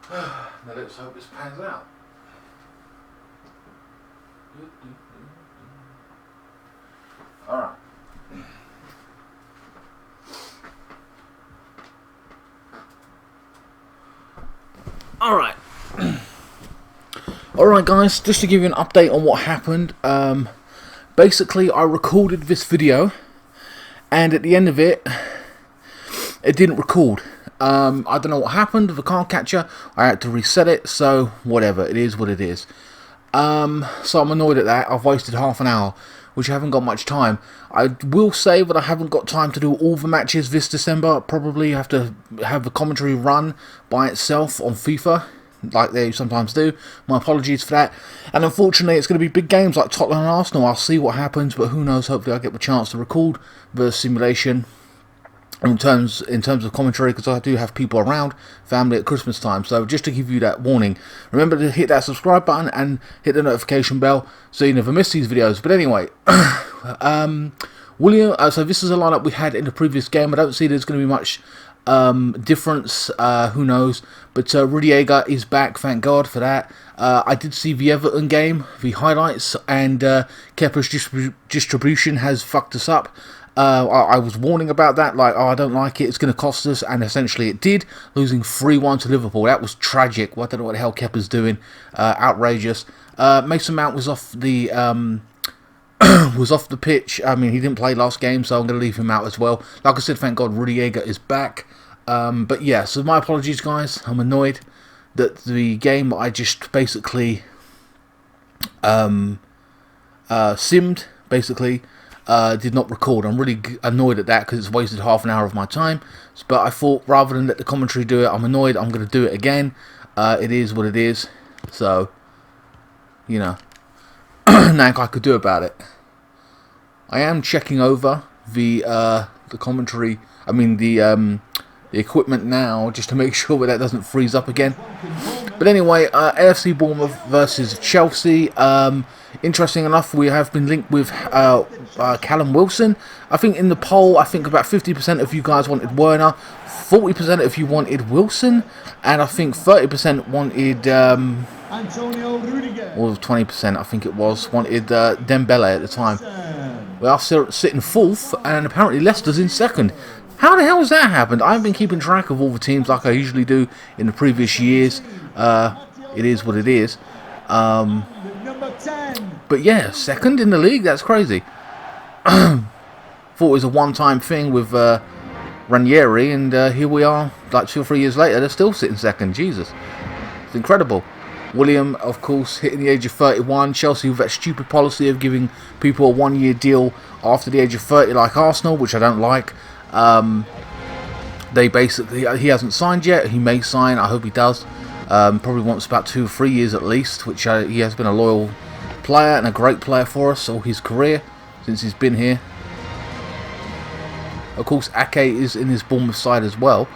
Now let's hope this pans out. Alright. Alright. Alright guys, just to give you an update on what happened. Basically I recorded this video and at the end of it, it didn't record. I don't know what happened with the card catcher. I had to reset it, so whatever, it is what it is. So I'm annoyed at that. I've wasted half an hour, which I haven't got much time. I will say that I haven't got time to do all the matches this December. Probably have to have the commentary run by itself on FIFA, like they sometimes do. My apologies for that. And unfortunately, it's going to be big games like Tottenham and Arsenal. I'll see what happens, but who knows? Hopefully, I'll get the chance to record the simulation in terms of commentary, because I do have people around, family at Christmas time. So just to give you that warning, remember to hit that subscribe button and hit the notification bell so you never miss these videos. But anyway, William. So this is a lineup we had in the previous game. I don't see there's going to be much difference. Who knows? But Rudiger is back. Thank God for that. I did see the Everton game, the highlights, and Kepa's distribution has fucked us up. I was warning about that, like, oh, I don't like it, it's going to cost us, and essentially it did, losing 3-1 to Liverpool. That was tragic. Well, I don't know what the hell Kepa's doing. Outrageous. Mason Mount was off the pitch. I mean, he didn't play last game, so I'm going to leave him out as well. Like I said, thank God Rudiger is back. But yeah, so my apologies, guys. I'm annoyed that the game I just basically simmed, basically, did not record. I'm really annoyed at that because it's wasted half an hour of my time. But I thought rather than let the commentary do it, I'm annoyed. I'm going to do it again. It is what it is. So, you know, nothing I could do about it. I am checking over the commentary. I mean the equipment now, just to make sure that doesn't freeze up again. But anyway, AFC Bournemouth versus Chelsea. Interesting enough, we have been linked with Callum Wilson. I think in the poll, I think about 50% of you guys wanted Werner, 40% of you wanted Wilson, and I think 30% wanted, or 20% I think it was, wanted Dembele at the time. We are still sitting fourth, and apparently Leicester's in second. How the hell has that happened? I've been keeping track of all the teams like I usually do in the previous years. It is what it is. But yeah, second in the league, that's crazy. Thought it was a one-time thing with Ranieri, and here we are, like 2 or 3 years later, they're still sitting second. Jesus. It's incredible. William, of course, hitting the age of 31. Chelsea with that stupid policy of giving people a 1-year deal after the age of 30, like Arsenal, which I don't like. They basically, he hasn't signed yet. He may sign. I hope he does. Probably wants about 2 or 3 years at least, which he has been a loyal player and a great player for us all his career since he's been here. Of course, Ake is in his Bournemouth side as well,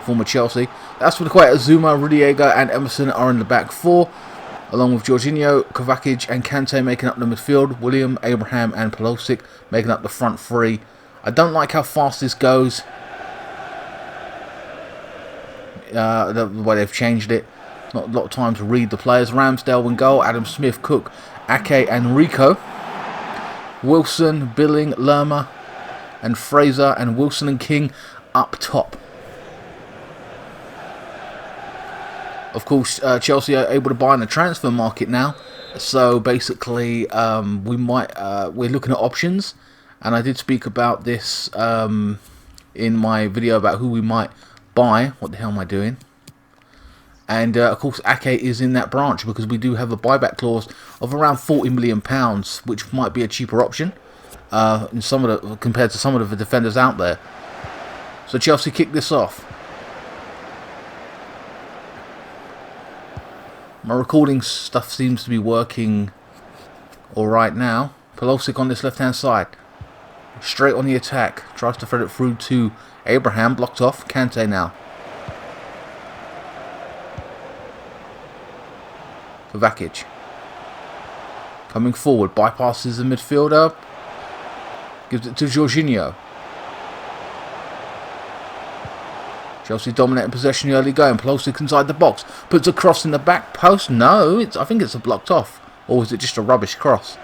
former Chelsea. That's for the quite Azuma, Rudiger and Emerson are in the back four, along with Jorginho, Kovacic and Kante making up the midfield. William, Abraham and Pulisic making up the front three. I don't like how fast this goes. The way they've changed it. Not a lot of time to read the players. Ramsdale in goal, Adam Smith, Cook, Ake and Rico. Wilson, Billing, Lerma and Fraser, and Wilson and King up top. Of course, Chelsea are able to buy in the transfer market now. So basically, we're looking at options. And I did speak about this in my video about who we might buy. What the hell am I doing? And of course, Ake is in that branch because we do have a buyback clause of around £40 million, which might be a cheaper option compared to some of the defenders out there. So Chelsea kick this off. My recording stuff seems to be working all right now. Pulisic on this left-hand side, straight on the attack, tries to thread it through to Abraham, blocked off. Kante now. Kovacic coming forward, bypasses the midfielder, gives it to Jorginho. Chelsea dominating possession early going. Pulisic inside the box. Puts a cross in the back post. No, I think it's a blocked off. Or was it just a rubbish cross?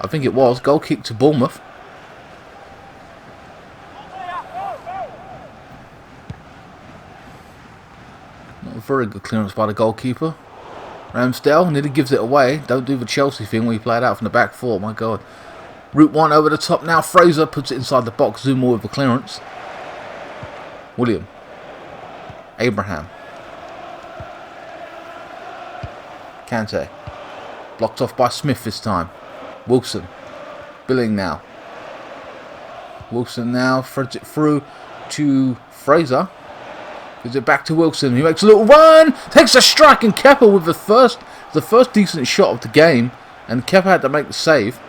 I think it was. Goal kick to Bournemouth. Not a very good clearance by the goalkeeper. Ramsdale nearly gives it away. Don't do the Chelsea thing where you play it out from the back four. My God. Route 1 over the top now. Fraser puts it inside the box. Zoom with the clearance. William. Abraham. Kante. Blocked off by Smith this time. Wilson. Billing now. Wilson now threads it through to Fraser. Gives it back to Wilson. He makes a little run. Takes a strike, and Kepa with the first decent shot of the game. And Kepa had to make the save.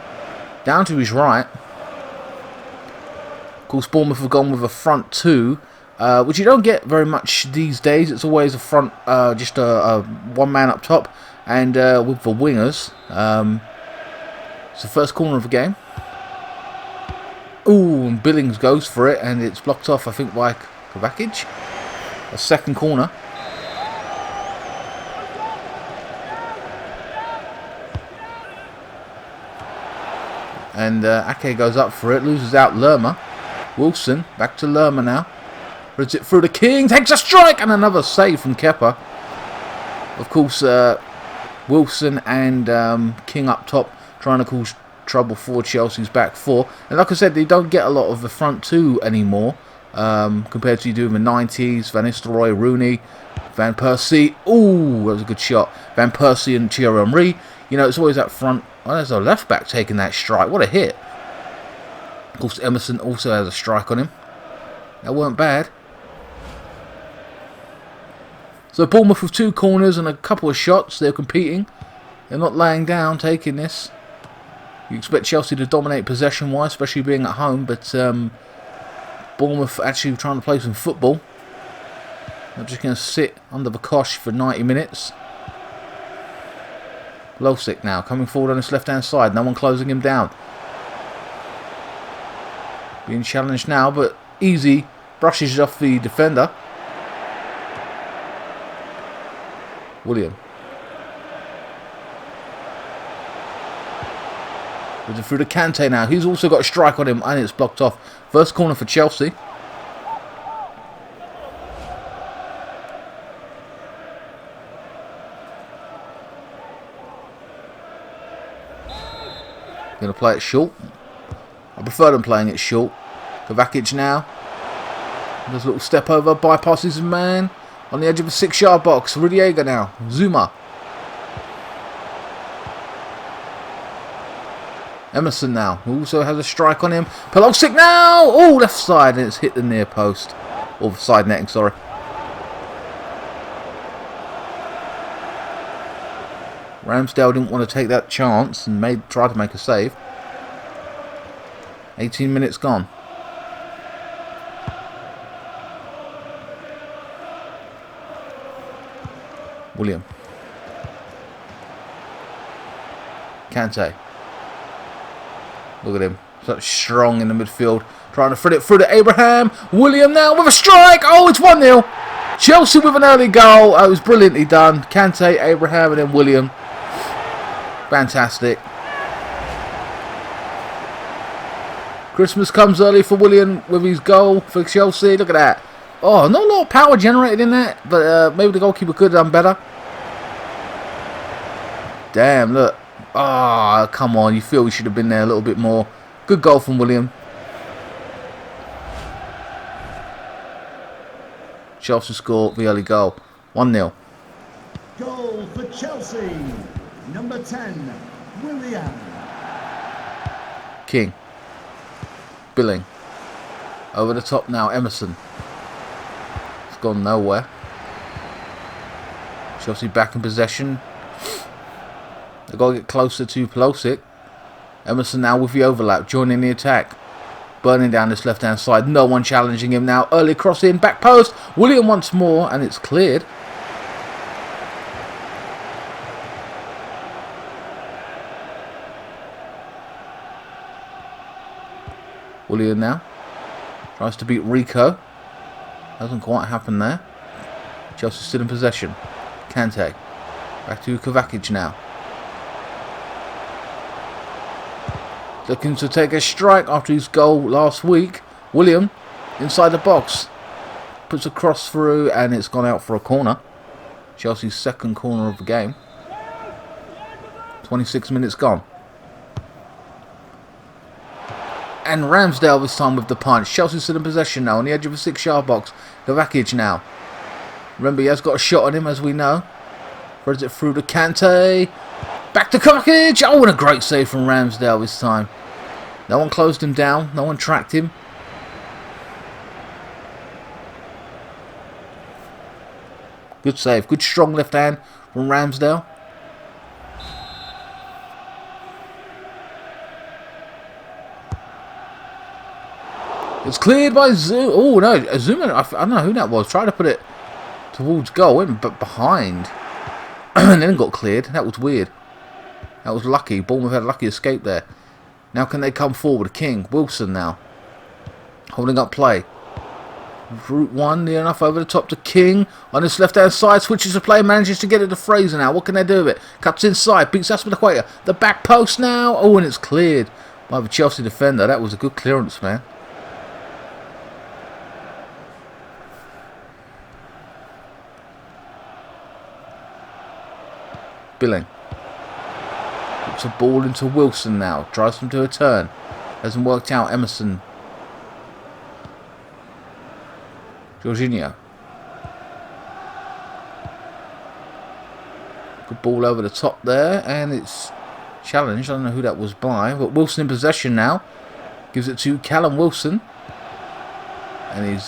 Down to his right. Of course, Bournemouth have gone with a front two, which you don't get very much these days. It's always a front, just a one man up top, and with the wingers. It's the first corner of the game. Ooh, and Billings goes for it, and it's blocked off, I think, by Kovacic. A second corner. And Ake goes up for it, loses out Lerma. Wilson, back to Lerma now. Runs it through the King, takes a strike, and another save from Kepa. Of course, Wilson and King up top, trying to cause trouble for Chelsea's back four. And like I said, they don't get a lot of the front two anymore, compared to you do in the 90s. Van Nistelrooy, Rooney, Van Persie. Ooh, that was a good shot. Van Persie and Thierry Henry. You know, it's always that front. Oh, there's a left back taking that strike. What a hit. Of course, Emerson also has a strike on him. That weren't bad. So Bournemouth with two corners and a couple of shots. They're competing. They're not laying down, taking this. You expect Chelsea to dominate possession-wise, especially being at home. But Bournemouth actually trying to play some football. They're just going to sit under the cosh for 90 minutes. Losic now coming forward on his left-hand side. No one closing him down. Being challenged now, but easy. Brushes off the defender. William. With it through to Kante now. He's also got a strike on him, and it's blocked off. First corner for Chelsea. Going to play it short. I prefer them playing it short. Kovacic now. Does a little step over, bypasses his man. On the edge of a 6-yard box. Rudiger now. Zuma. Emerson now, who also has a strike on him. Pulisic now! Oh, left side, and it's hit the near post. Or the side netting, sorry. Ramsdale didn't want to take that chance and tried to make a save. 18 minutes gone. William. Kante. Look at him. Such strong in the midfield. Trying to thread it through to Abraham. William now with a strike. Oh, it's 1-0. Chelsea with an early goal. Oh, it was brilliantly done. Kante, Abraham, and then William. Fantastic. Christmas comes early for William with his goal for Chelsea. Look at that. Oh, not a lot of power generated in that, but maybe the goalkeeper could have done better. Damn, look. Ah, oh, come on. You feel we should have been there a little bit more. Good goal from William. Chelsea score the early goal. 1-0. Goal for Chelsea. Number 10, William. King. Billing. Over the top now, Emerson. It's gone nowhere. Chelsea back in possession. They've got to get closer to Pulisic. Emerson now with the overlap, joining the attack. Burning down this left-hand side. No one challenging him now. Early cross in, back post. William once more, and it's cleared. William now tries to beat Rico. Hasn't quite happened there. Chelsea still in possession. Kante. Back to Kovacic now. Looking to take a strike after his goal last week. William inside the box. Puts a cross through and it's gone out for a corner. Chelsea's second corner of the game. 26 minutes gone. And Ramsdale this time with the punch. Chelsea's still in possession now on the edge of the 6-yard box. Kovacic now. Remember, he has got a shot on him, as we know. Throws it through to Kante. Back to Kovacic. Oh, and a great save from Ramsdale this time. No one closed him down. No one tracked him. Good save. Good strong left hand from Ramsdale. It's cleared by Zoom. Oh, no. Zoom, I don't know who that was. Tried to put it towards goal. Went behind. And then got cleared. That was weird. That was lucky. Bournemouth had a lucky escape there. Now can they come forward? King. Wilson now. Holding up play. Route 1 near enough over the top to King. On his left hand side. Switches the play. Manages to get it to Fraser now. What can they do with it? Cuts inside. Beats Aspilicueta. The back post now. Oh, and it's cleared by the Chelsea defender. That was a good clearance, man. Billing. Puts a ball into Wilson now. Tries him to a turn. Hasn't worked out. Emerson. Jorginho. Good ball over the top there. And it's challenged. I don't know who that was by. But Wilson in possession now. Gives it to Callum Wilson. And he's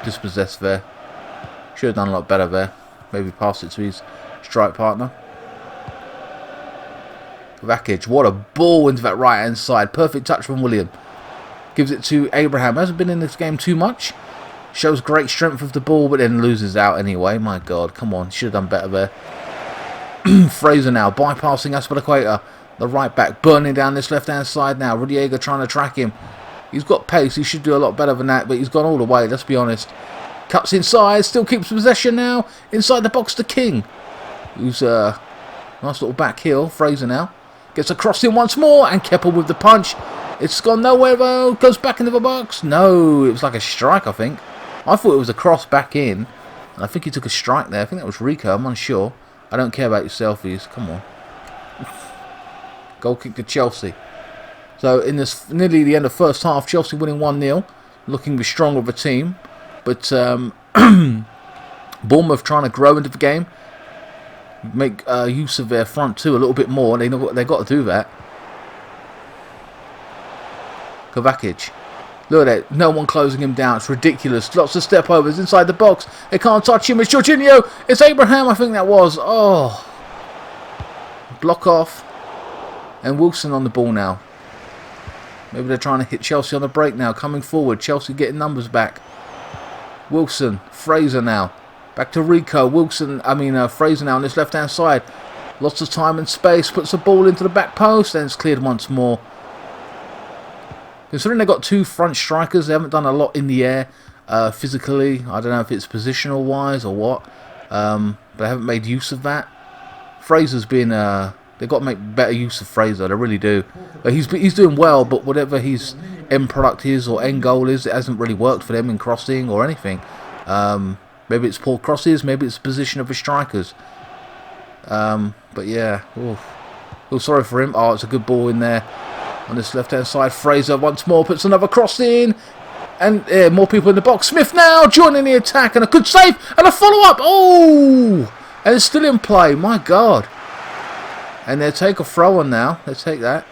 dispossessed there. Should have done a lot better there. Maybe pass it to his strike partner. Kovacic, what a ball into that right hand side. Perfect touch from William. Gives it to Abraham. Hasn't been in this game too much. Shows great strength with the ball, but then loses out anyway. My God, come on. Should have done better there. Fraser now, bypassing Aspilicueta. The right back, burning down this left hand side now. Rudiger trying to track him. He's got pace. He should do a lot better than that, but he's gone all the way, let's be honest. Cuts inside, still keeps possession now. Inside the box to King. Who's nice little back heel. Fraser now. Gets a cross in once more, and Keppel with the punch. It's gone nowhere though. Goes back into the box. No, it was like a strike, I think. I thought it was a cross back in. And I think he took a strike there. I think that was Rico. I'm unsure. I don't care about your selfies. Come on. Goal kick to Chelsea. So in this nearly the end of first half, Chelsea winning 1-0. Looking the stronger of a team. But Bournemouth trying to grow into the game. Make use of their front two a little bit more. They know what they've got to do that. Kovacic. Look at it. No one closing him down. It's ridiculous. Lots of step overs inside the box. They can't touch him. It's Jorginho. It's Abraham, I think that was. Oh. Block off. And Wilson on the ball now. Maybe they're trying to hit Chelsea on the break now. Coming forward. Chelsea getting numbers back. Wilson. Fraser now. Back to Rico. Fraser now on this left hand side. Lots of time and space. Puts the ball into the back post. And it's cleared once more. Considering they've got two front strikers, they haven't done a lot in the air physically. I don't know if it's positional wise or what. But they haven't made use of that. Fraser's been... they've got to make better use of Fraser. They really do. He's doing well, but whatever his end product is or end goal is, it hasn't really worked for them in crossing or anything. Maybe it's poor crosses. Maybe it's the position of the strikers. But yeah. Feel sorry for him. Oh, it's a good ball in there. On this left-hand side, Fraser once more puts another cross in. And more people in the box. Smith now joining the attack. And a good save. And a follow-up. Oh! And it's still in play. My God. And they'll take a throw-on now. Let's take that.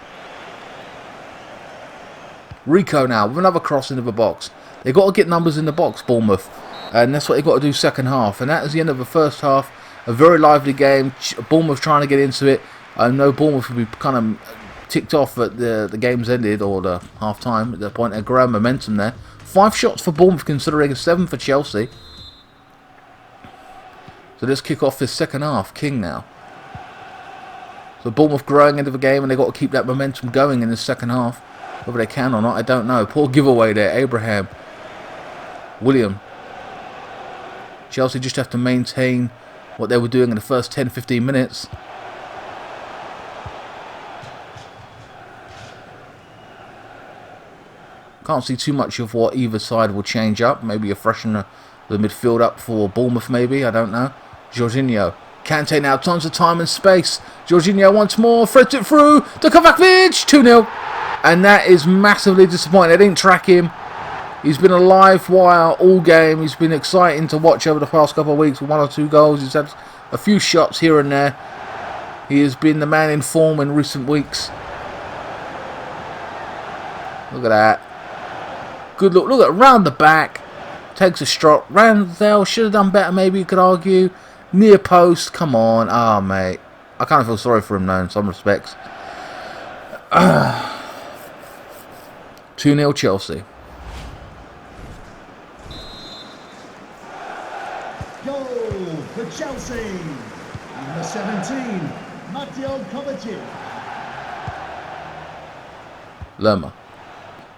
Rico now with another cross into the box. They've got to get numbers in the box, Bournemouth. And that's what they've got to do second half. And that is the end of the first half. A very lively game. Bournemouth trying to get into it. I know Bournemouth will be kind of ticked off at the game's ended, or the half-time, at the point of ground momentum there. 5 shots for Bournemouth, considering a 7 for Chelsea. So let's kick off this second half. King now. So Bournemouth growing into the game, and they've got to keep that momentum going in the second half. Whether they can or not, I don't know. Poor giveaway there, Abraham. William. Chelsea just have to maintain what they were doing in the first 10-15 minutes. Can't see too much of what either side will change up. Maybe a freshen the midfield up for Bournemouth, maybe. I don't know. Jorginho. Kante now, tons of time and space. Jorginho once more, threads it through to Kovacic, 2-0. And that is massively disappointing. They didn't track him. He's been a live wire all game. He's been exciting to watch over the past couple of weeks with 1 or 2 goals. He's had a few shots here and there. He has been the man in form in recent weeks. Look at that. Good look. Look at round the back. Takes a strop. Ramsdale should have done better, maybe you could argue. Near post. Come on. Ah, mate. I kind of feel sorry for him now in some respects. 2-0 Chelsea. Goal for Chelsea. Number 17, Mateo Kovacic. Lerma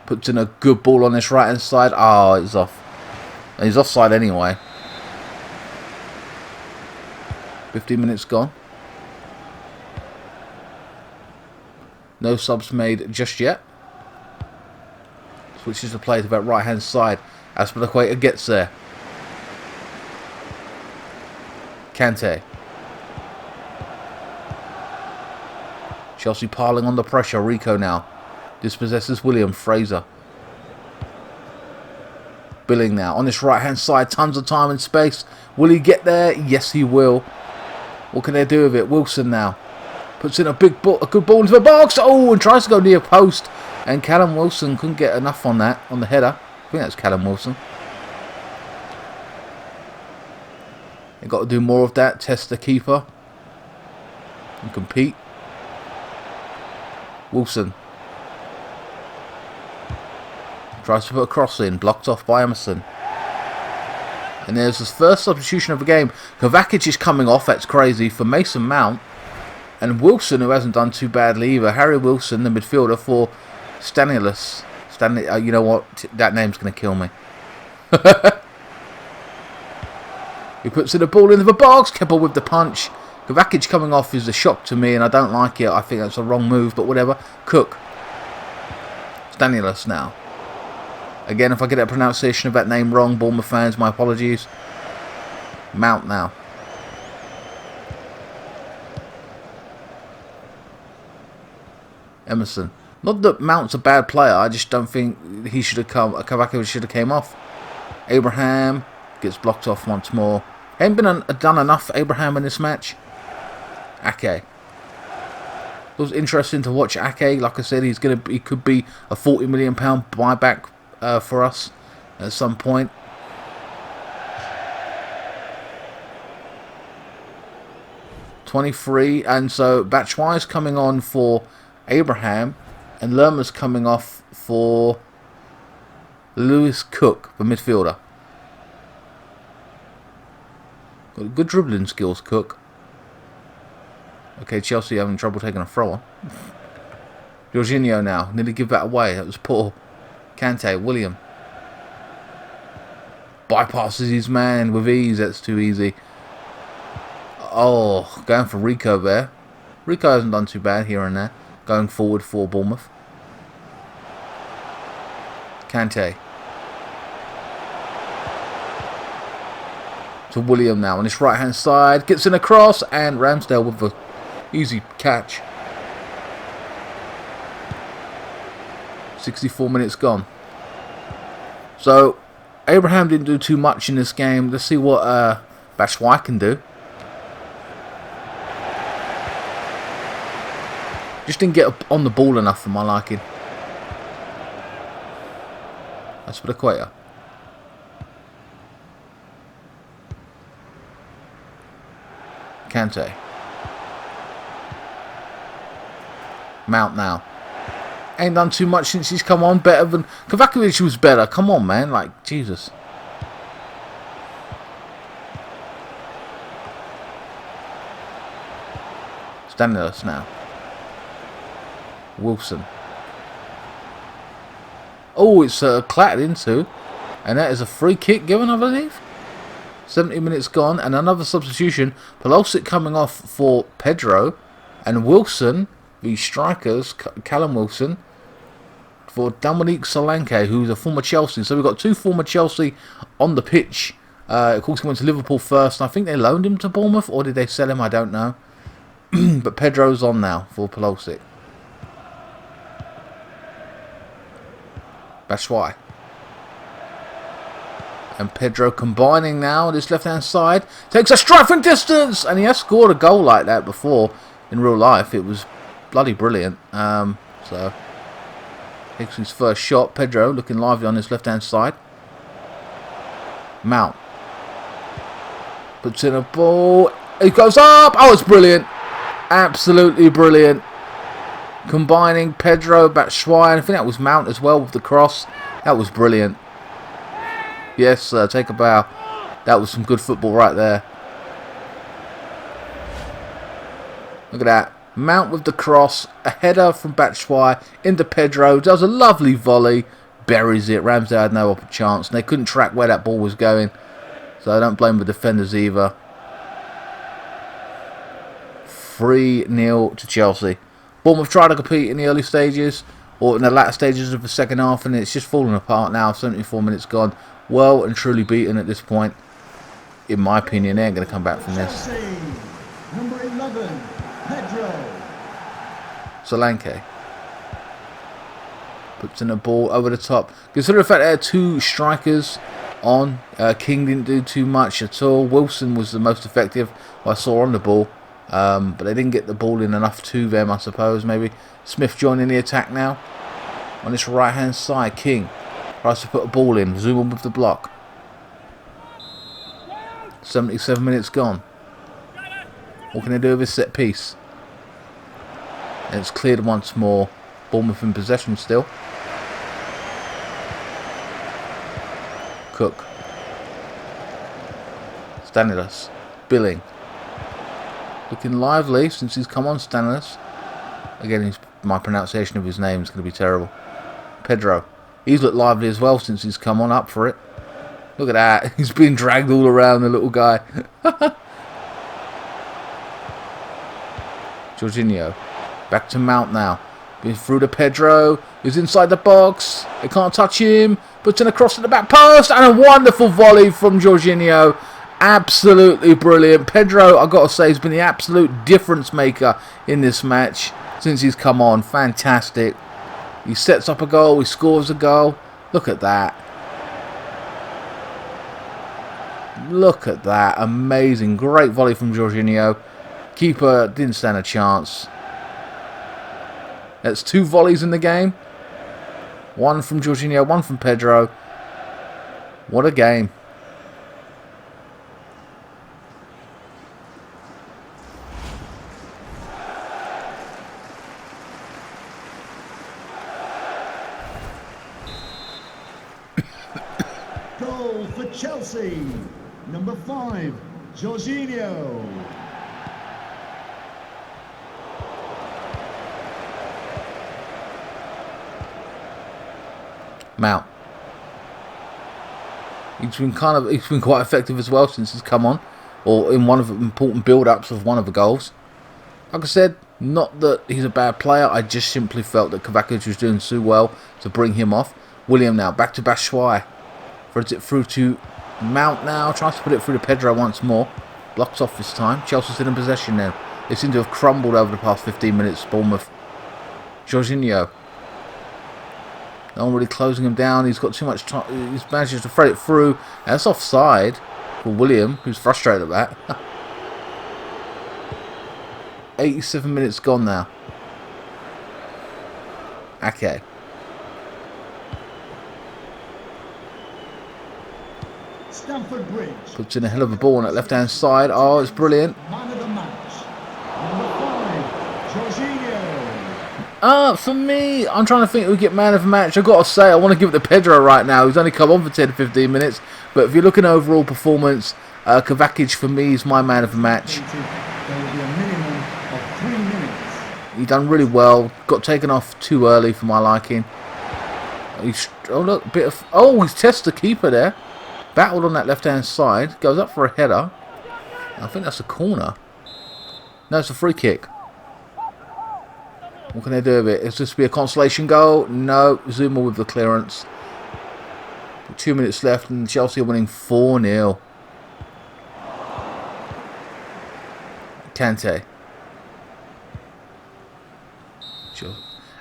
puts in a good ball on this right hand side. Oh, it's off. He's offside anyway. 15 minutes gone. No subs made just yet. Switches the play to that right hand side. Azpilicueta gets there. Kante. Chelsea piling on the pressure. Rico now. Dispossesses William. Fraser. Billing now. On this right hand side. Tons of time and space. Will he get there? Yes, he will. What can they do with it? Wilson now. Puts in a good ball into the box. Oh, and tries to go near post. And Callum Wilson couldn't get enough on that. On the header. I think that's Callum Wilson. They've got to do more of that. Test the keeper. And compete. Wilson. Tries to put a cross in. Blocked off by Emerson. And there's his first substitution of the game. Kovacic is coming off. That's crazy. For Mason Mount. And Wilson, who hasn't done too badly either. Harry Wilson, the midfielder, for Stanislas. You know what? That name's going to kill me. He puts in a ball into the box. Keppel with the punch. Kovacic coming off is a shock to me, and I don't like it. I think that's a wrong move, but whatever. Cook. Stanislas now. Again, if I get that pronunciation of that name wrong, Bournemouth fans, my apologies. Mount now. Emerson. Not that Mount's a bad player, I just don't think he should have come. Kovacic should have came off. Abraham gets blocked off once more. Ain't been done enough for Abraham in this match. Ake. It was interesting to watch Ake. Like I said, he could be a £40 million buyback for us at some point. $23, and so Batshuayi's coming on for Abraham, and Lerma's coming off for Lewis Cook, the midfielder. Got good dribbling skills, Cook. Okay, Chelsea having trouble taking a throw on. Jorginho now. Nearly give that away. That was poor. Kante, William. Bypasses his man with ease. That's too easy. Oh, going for Rico there. Rico hasn't done too bad here and there. Going forward for Bournemouth. Kante. To William now on this right hand side. Gets in a cross, and Ramsdale with the easy catch. 64 minutes gone. So Abraham didn't do too much in this game. Let's see what Batshuayi can do. Just didn't get on the ball enough for my liking. That's for the Azpilicueta. Kante. Mount now. Ain't done too much since he's come on. Better than Kovacic was better. Come on, man. Like, Jesus. Stanislas now. Wilson. Oh, it's clattered into. And that is a free kick given, I believe. 70 minutes gone, and another substitution. Pulisic coming off for Pedro, and Wilson, the strikers, Callum Wilson, for Dominique Solanke, who's a former Chelsea. So we've got two former Chelsea on the pitch. Of course, he went to Liverpool first, and I think they loaned him to Bournemouth, or did they sell him? I don't know. But Pedro's on now for Pulisic. Batshuayi. And Pedro combining now on this left-hand side. Takes a strike from distance! And he has scored a goal like that before in real life. It was bloody brilliant. So, takes his first shot. Pedro looking lively on this left-hand side. Mount. Puts in a ball. It goes up! Oh, it's brilliant. Absolutely brilliant. Combining Pedro, Batshuayi, and I think that was Mount as well with the cross. That was brilliant. Yes, sir, take a bow. That was some good football right there. Look at that. Mount with the cross. A header from Batshuayi into Pedro. Does a lovely volley. Buries it. Ramsey had no chance. And they couldn't track where that ball was going. So I don't blame the defenders either. 3-0 to Chelsea. Bournemouth tried to compete in the early stages, or in the latter stages of the second half, and it's just falling apart now. 74 minutes gone. Well and truly beaten at this point. In my opinion, they ain't going to come back from this. Number 11, Pedro. Solanke. Puts in a ball over the top. Consider the fact there are two strikers on. King didn't do too much at all. Wilson was the most effective I saw on the ball. But they didn't get the ball in enough to them, I suppose. Maybe Smith joining the attack now. On this right hand side, King tries to put a ball in. Zoom in with the block. 77 minutes gone. What can they do with this set piece? And it's cleared once more. Bournemouth in possession still. Cook. Stanislas. Billing. Looking lively since he's come on, Stanislas. Again, my pronunciation of his name is going to be terrible. Pedro. He's looked lively as well since he's come on, up for it. Look at that. He's being dragged all around, the little guy. Jorginho. Back to Mount now. Being through to Pedro. He's inside the box. They can't touch him. Puts in a cross at the back post. And a wonderful volley from Jorginho. Absolutely brilliant. Pedro, I've got to say, has been the absolute difference maker in this match since he's come on. Fantastic. He sets up a goal. He scores a goal. Look at that. Look at that. Amazing. Great volley from Jorginho. Keeper didn't stand a chance. That's 2 volleys in the game. 1 from Jorginho, 1 from Pedro. What a game. Goal for Chelsea. Number 5, Jorginho. Mount. He's been quite effective as well since he's come on, or in one of the important build-ups of one of the goals. Like I said, not that he's a bad player. I just simply felt that Kovacic was doing so well to bring him off. William now back to Batshuayi. Throws it through to Mount now. Tries to put it through to Pedro once more. Blocks off this time. Chelsea's still in possession now. They seem to have crumbled over the past 15 minutes. Bournemouth. Jorginho. No one really closing him down. He's got too much time. He's managed to throw it through. And that's offside for William, who's frustrated at that. 87 minutes gone now. Ake. Stamford Bridge. Puts in a hell of a ball on that left-hand side. Oh, it's brilliant. Man of the match. Number 5, Jorginho. For me, I'm trying to think who get man of the match. I've got to say, I want to give it to Pedro right now. He's only come on for 10-15 minutes. But if you're looking overall performance, Kovacic for me is my man of the match. There will be a minimum of 3 minutes. He done really well. Got taken off too early for my liking. He's, oh look, he's tested the keeper there. Battled on that left-hand side. Goes up for a header. I think that's a corner. No, it's a free kick. What can they do with it? Is this be a consolation goal? No. Zuma with the clearance. 2 minutes left and Chelsea are winning 4-0. Kante.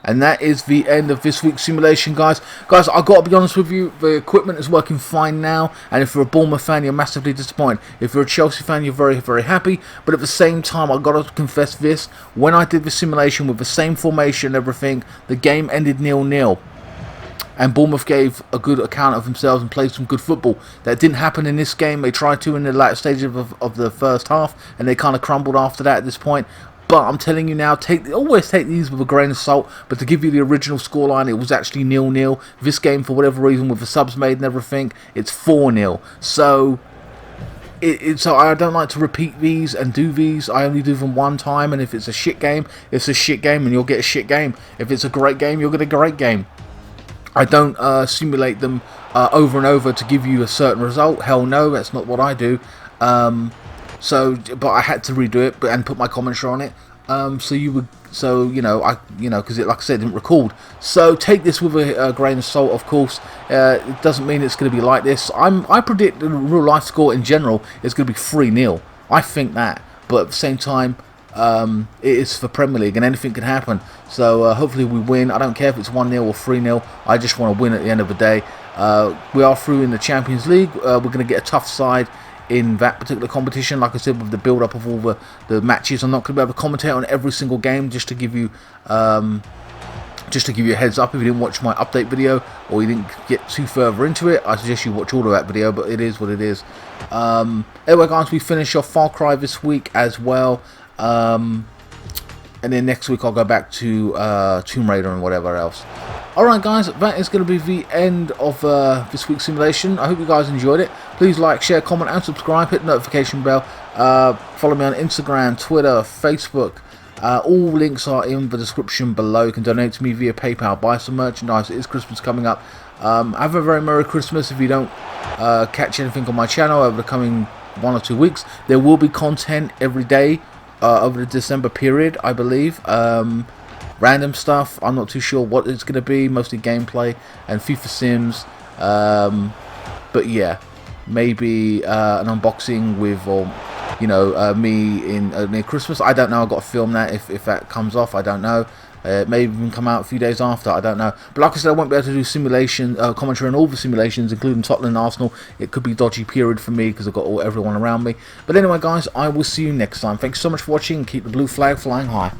And that is the end of this week's simulation, guys. Guys, I've got to be honest with you, the equipment is working fine now, and if you're a Bournemouth fan, you're massively disappointed. If you're a Chelsea fan, you're very, very happy, but at the same time, I've got to confess this, when I did the simulation with the same formation and everything, the game ended 0-0. And Bournemouth gave a good account of themselves and played some good football. That didn't happen in this game. They tried to in the latter stage of the first half, and they kind of crumbled after that at this point. But I'm telling you now, always take these with a grain of salt. But to give you the original scoreline, it was actually 0-0. This game, for whatever reason, with the subs made and everything, it's 4-0. So, so I don't like to repeat these and do these. I only do them one time. And if it's a shit game, it's a shit game, and you'll get a shit game. If it's a great game, you'll get a great game. I don't simulate them over and over to give you a certain result. Hell no, that's not what I do. But I had to redo it and put my commentary on it. Because it, like I said, didn't record. So take this with a grain of salt, of course. It doesn't mean it's going to be like this. I predict the real life score in general is going to be 3-0. I think that, but at the same time, it is for Premier League and anything can happen. So hopefully we win. I don't care if it's 1-0 or 3-0. I just want to win at the end of the day. We are through in the Champions League. We're going to get a tough side in that particular competition. Like I said, with the build-up of all the matches, I'm not going to be able to commentate on every single game. Just to give you a heads up, if you didn't watch my update video or you didn't get too further into it, I suggest you watch all of that video. But it is what it is. Anyway, guys, we finish off Far Cry this week as well. And then next week I'll go back to Tomb Raider and whatever else. Alright guys, that is going to be the end of this week's simulation. I hope you guys enjoyed it. Please like, share, comment and subscribe. Hit the notification bell. Follow me on Instagram, Twitter, Facebook. All links are in the description below. You can donate to me via PayPal. Buy some merchandise. It is Christmas coming up. Have a very Merry Christmas. If you don't catch anything on my channel over the coming 1 or 2 weeks, there will be content every day over the December period, I believe. Random stuff, I'm not too sure what it's going to be, mostly gameplay and FIFA Sims. But yeah, maybe an unboxing with, me in near Christmas. I don't know, I've got to film that if that comes off, I don't know. It may even come out a few days after, I don't know. But like I said, I won't be able to do simulation commentary on all the simulations, including Tottenham and Arsenal. It could be a dodgy period for me because I've got everyone around me. But anyway, guys, I will see you next time. Thanks so much for watching. Keep the blue flag flying high.